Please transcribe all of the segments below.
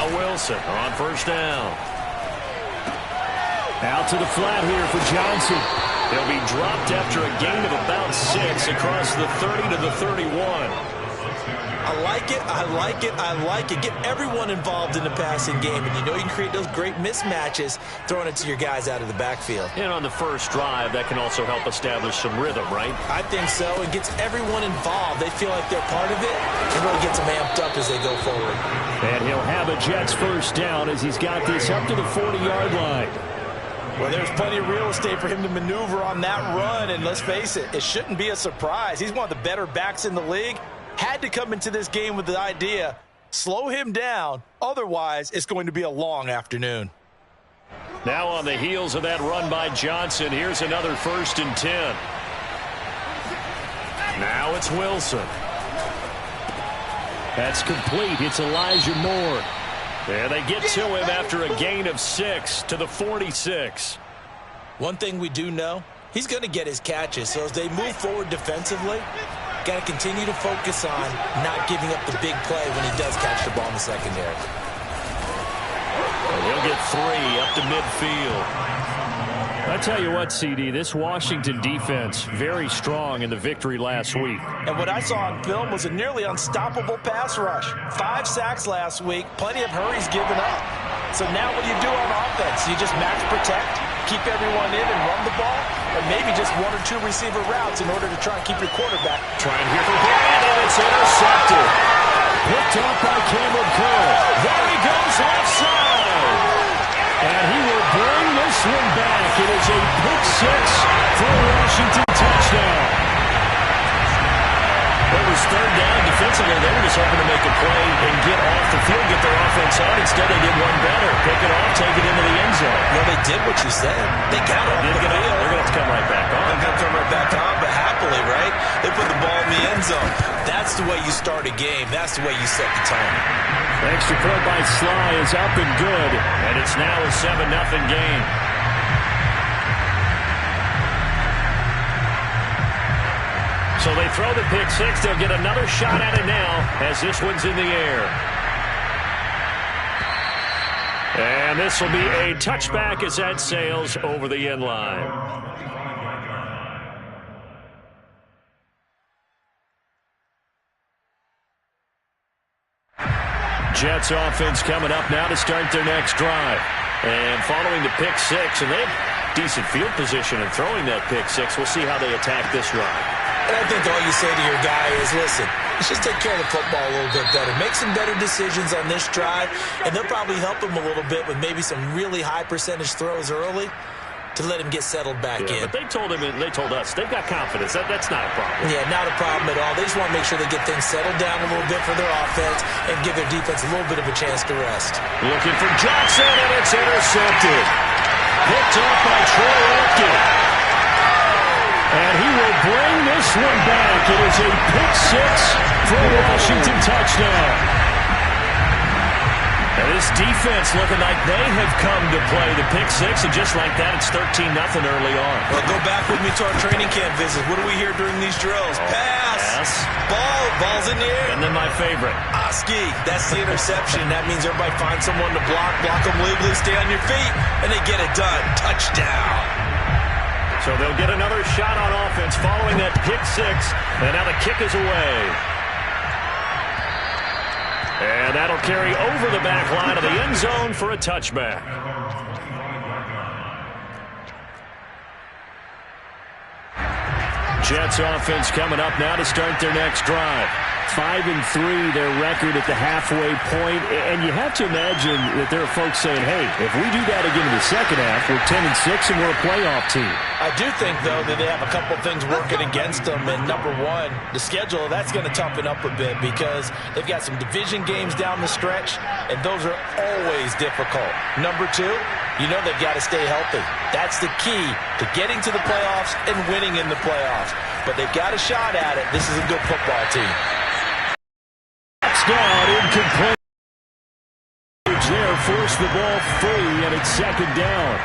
Now Wilson on first down. Out to the flat here for Johnson. He'll be dropped after a gain of about 6 across the 30 to the 31. I like it, I like it, I like it. Get everyone involved in the passing game, and you know you can create those great mismatches throwing it to your guys out of the backfield. And on the first drive, that can also help establish some rhythm, right? I think so. It gets everyone involved. They feel like they're part of it, and really gets them amped up as they go forward. And he'll have a Jets first down as he's got this up to the 40-yard line. Well, there's plenty of real estate for him to maneuver on that run, and let's face it, it shouldn't be a surprise. He's one of the better backs in the league. Had to come into this game with the idea, slow him down, otherwise it's going to be a long afternoon. Now on the heels of that run by Johnson, here's another 1st and 10. Now it's Wilson. That's complete. It's Elijah Moore. And they get to him after a gain of 6 to the 46. One thing we do know, he's going to get his catches. So as they move forward defensively, got to continue to focus on not giving up the big play when he does catch the ball in the secondary. And he'll get 3 up to midfield. I tell you what, CD, this Washington defense, very strong in the victory last week. And what I saw on film was a nearly unstoppable pass rush. 5 sacks last week, plenty of hurries given up. So now what do you do on offense? You just max protect, keep everyone in and run the ball, or maybe just 1 or 2 receiver routes in order to try and keep your quarterback. Trying here for Bryant, and it's intercepted. Picked off by Cameron Curl. There he goes left side. And he will bring this one back. It is a pick 6 for a Washington touchdown. It was 3rd down defensively. They were just hoping to make a play and get off the field, get their offense out. Instead, they did one better. Pick it off, take it into the end zone. Well, they did what you said. They got off the field. They're going to have to come right back on. They're going to come right back on, but happily, right? They put the ball in the end zone. That's the way you start a game. That's the way you set the tone. Extra point by Sly is up and good, and it's now a 7-0 game. So they throw the pick 6. They'll get another shot at it now as this one's in the air. And this will be a touchback as that sails over the end line. Jets offense coming up now to start their next drive. And following the pick 6, and they have decent field position in throwing that pick 6. We'll see how they attack this drive. And I think all you say to your guy is, listen, let's just take care of the football a little bit better. Make some better decisions on this drive, and they'll probably help him a little bit with maybe some really high percentage throws early to let him get settled back in. But they told us they've got confidence. That's not a problem. Yeah, not a problem at all. They just want to make sure they get things settled down a little bit for their offense and give their defense a little bit of a chance to rest. Looking for Johnson, and it's intercepted. Picked off by Troy Apke. And he will bring this one back. It is a pick 6 for a Washington touchdown. And this defense looking like they have come to play the pick 6, and just like that, it's 13-0 early on. Well, go back with me to our training camp visit. What do we hear during these drills? Pass. Ball's in the air. And then my favorite. Oski, that's the interception. That means everybody finds someone to block them legally, stay on your feet, and they get it done. Touchdown. So they'll get another shot on offense following that pick 6, and now the kick is away. And that'll carry over the back line of the end zone for a touchback. Jets offense coming up now to start their next drive. 5-3, their record at the halfway point. And you have to imagine that there are folks saying, hey, if we do that again in the second half, we're 10-6 and we're a playoff team. I do think, though, that they have a couple of things working against them. And number one, the schedule, that's going to toughen up a bit because they've got some division games down the stretch, and those are always difficult. Number two, you know they've got to stay healthy. That's the key to getting to the playoffs and winning in the playoffs. But they've got a shot at it. This is a good football team. Down, incomplete. There, forced the ball free, and it's second down.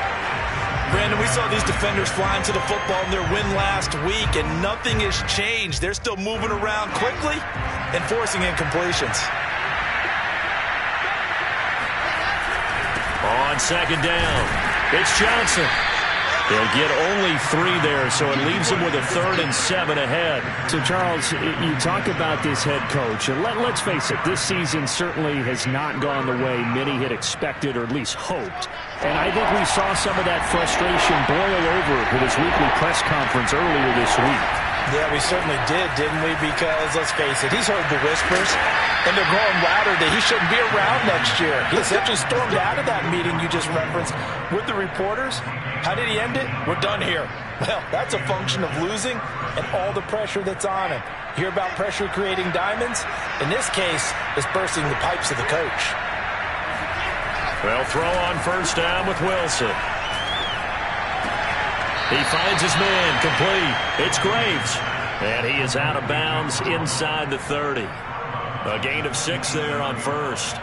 Brandon, we saw these defenders flying to the football in their win last week, and nothing has changed. They're still moving around quickly and forcing incompletions. On second down, it's Johnson. They'll get only 3 there, so it leaves them with a 3rd and 7 ahead. So, Charles, you talk about this head coach, and let's face it, this season certainly has not gone the way many had expected or at least hoped. And I think we saw some of that frustration boil over with his weekly press conference earlier this week. Yeah, we certainly did, didn't we? Because, let's face it, he's heard the whispers, and they're growing louder that he shouldn't be around next year. He essentially stormed out of that meeting you just referenced with the reporters. How did he end it? We're done here. Well, that's a function of losing and all the pressure that's on him. Hear about pressure creating diamonds? In this case, it's bursting the pipes of the coach. Well, throw on first down with Wilson. He finds his man, complete. It's Graves. And he is out of bounds inside the 30. A gain of 6 there on first.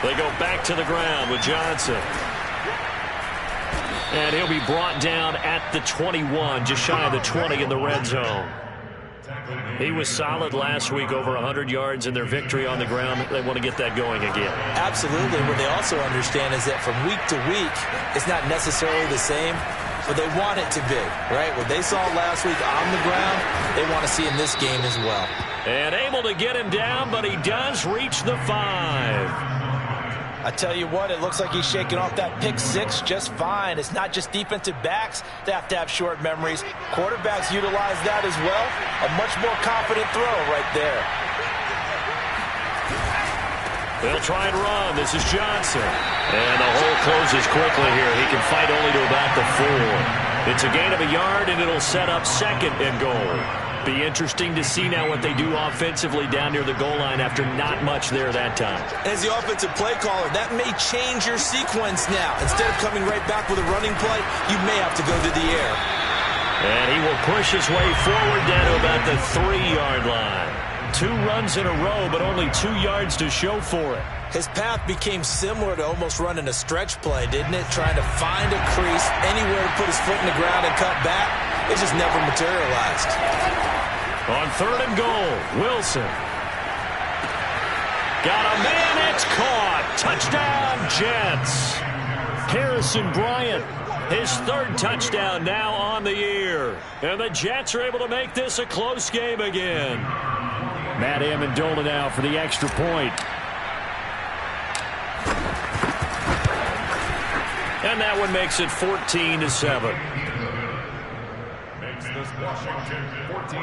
They go back to the ground with Johnson. And he'll be brought down at the 21, just shy of the 20 in the red zone. He was solid last week, over 100 yards in their victory on the ground. They want to get that going again. Absolutely. What they also understand is that from week to week, it's not necessarily the same, but they want it to be, right? What they saw last week on the ground, they want to see in this game as well. And able to get him down, but he does reach the 5. I tell you what, it looks like he's shaking off that pick 6 just fine. It's not just defensive backs that have to have short memories. Quarterbacks utilize that as well. A much more confident throw right there. They'll try and run. This is Johnson. And the hole closes quickly here. He can fight only to about the 4. It's a gain of a yard, and it'll set up 2nd and goal. Be interesting to see now what they do offensively down near the goal line after not much there that time. As the offensive play caller, that may change your sequence now. Instead of coming right back with a running play, you may have to go to the air. And he will push his way forward down to about the 3-yard line. 2 runs in a row, but only 2 yards to show for it. His path became similar to almost running a stretch play, didn't it? Trying to find a crease, anywhere to put his foot in the ground and cut back. It just never materialized. On 3rd and goal, Wilson. Got a man, it's caught. Touchdown, Jets. Harrison Bryant, his 3rd touchdown now on the year. And the Jets are able to make this a close game again. Matt Amendola now for the extra point. And that one makes it 14-7. Makes this Washington 14,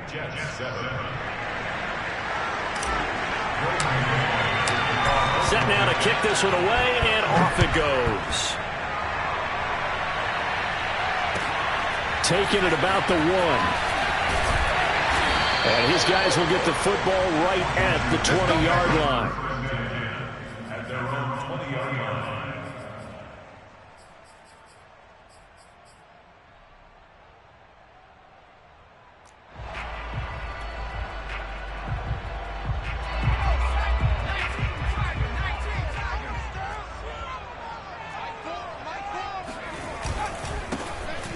Jets 7. Set now to kick this one away, and off it goes. Taking it about the 1. And his guys will get the football right at the 20-yard line. At their own 20-yard line.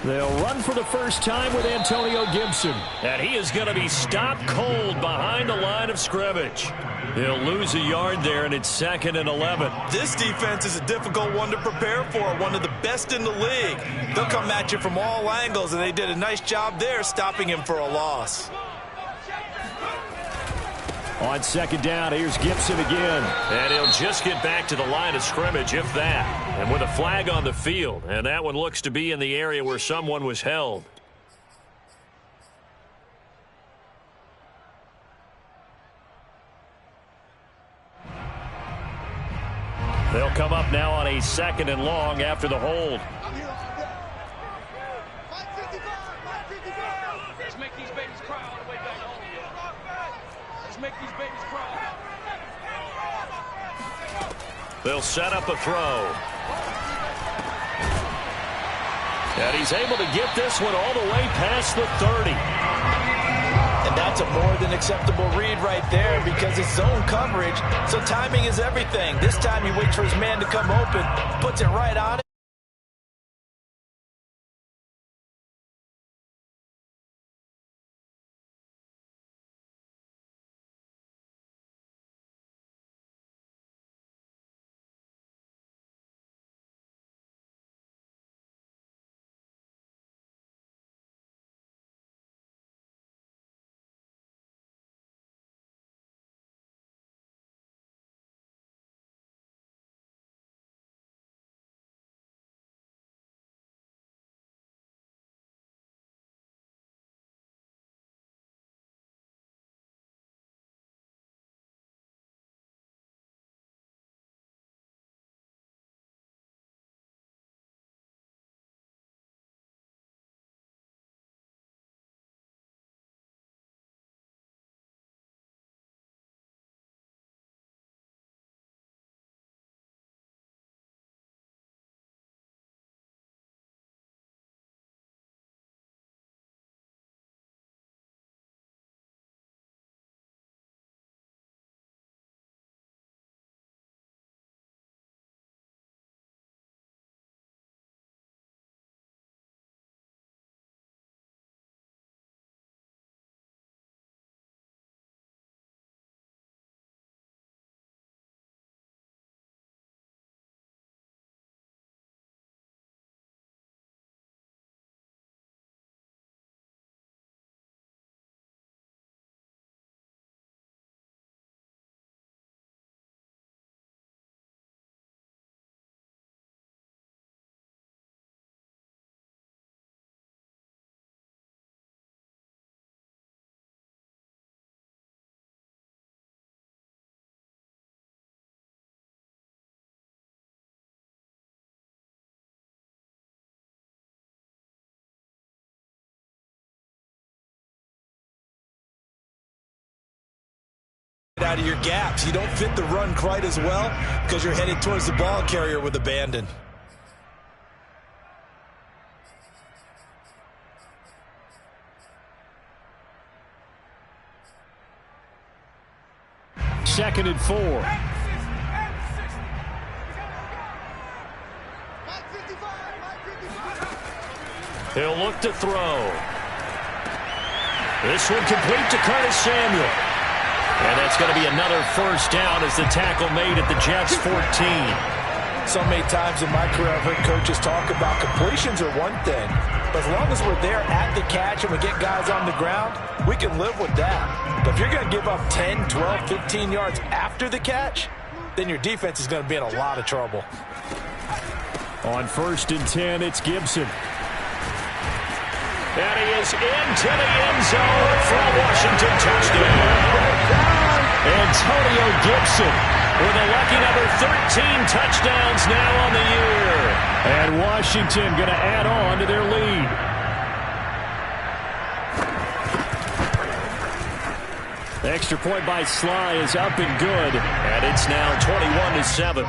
They'll run for the first time with Antonio Gibson. And he is going to be stopped cold behind the line of scrimmage. He'll lose a yard there, and it's 2nd and 11. This defense is a difficult one to prepare for, one of the best in the league. They'll come at you from all angles, and they did a nice job there stopping him for a loss. On 2nd down, here's Gibson again. And he'll just get back to the line of scrimmage, if that. And with a flag on the field. And that one looks to be in the area where someone was held. They'll come up now on a 2nd and long after the hold. Let's make these babies cry all the way back home. Let's make these babies cry. They'll set up a throw. And he's able to get this one all the way past the 30. And that's a more than acceptable read right there because it's zone coverage. So timing is everything. This time he waits for his man to come open, puts it right on it. out of your gaps. You don't fit the run quite as well because you're headed towards the ball carrier with abandon. Second and 4. He'll look to throw. This one complete to Curtis Samuel. And that's going to be another first down as the tackle made at the Jets' 14. So many times in my career I've heard coaches talk about completions are one thing, but as long as we're there at the catch and we get guys on the ground, we can live with that. But if you're going to give up 10, 12, 15 yards after the catch, then your defense is going to be in a lot of trouble. On 1st and 10, it's Gibson. And he is into the end zone for a Washington touchdown. Antonio Gibson with a lucky number 13 touchdowns now on the year. And Washington going to add on to their lead. The extra point by Sly is up and good. And it's now 21-7.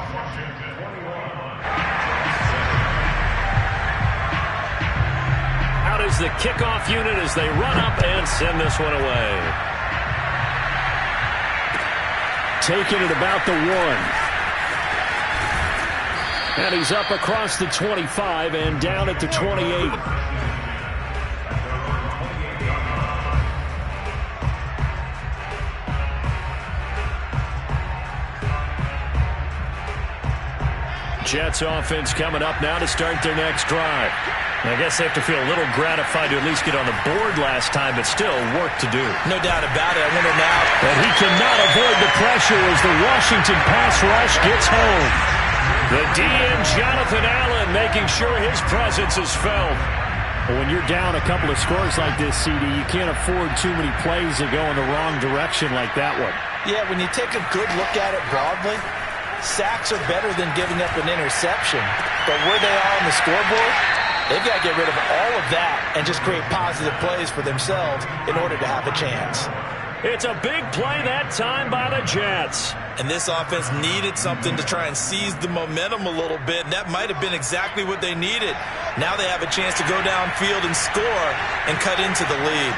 Out is the kickoff unit as they run up and send this one away. Taking it about the 1. And he's up across the 25 and down at the 28. Jets offense coming up now to start their next drive. I guess they have to feel a little gratified to at least get on the board last time, but still work to do. No doubt about it. I wonder now. And he cannot avoid the pressure as the Washington pass rush gets home. The DN, Jonathan Allen, making sure his presence is felt. When you're down a couple of scores like this, CD, you can't afford too many plays that go in the wrong direction like that one. Yeah, when you take a good look at it broadly, sacks are better than giving up an interception. But where they are on the scoreboard, they've got to get rid of all of that and just create positive plays for themselves in order to have a chance. It's a big play that time by the Jets. And this offense needed something to try and seize the momentum a little bit, and that might have been exactly what they needed. Now they have a chance to go downfield and score and cut into the lead.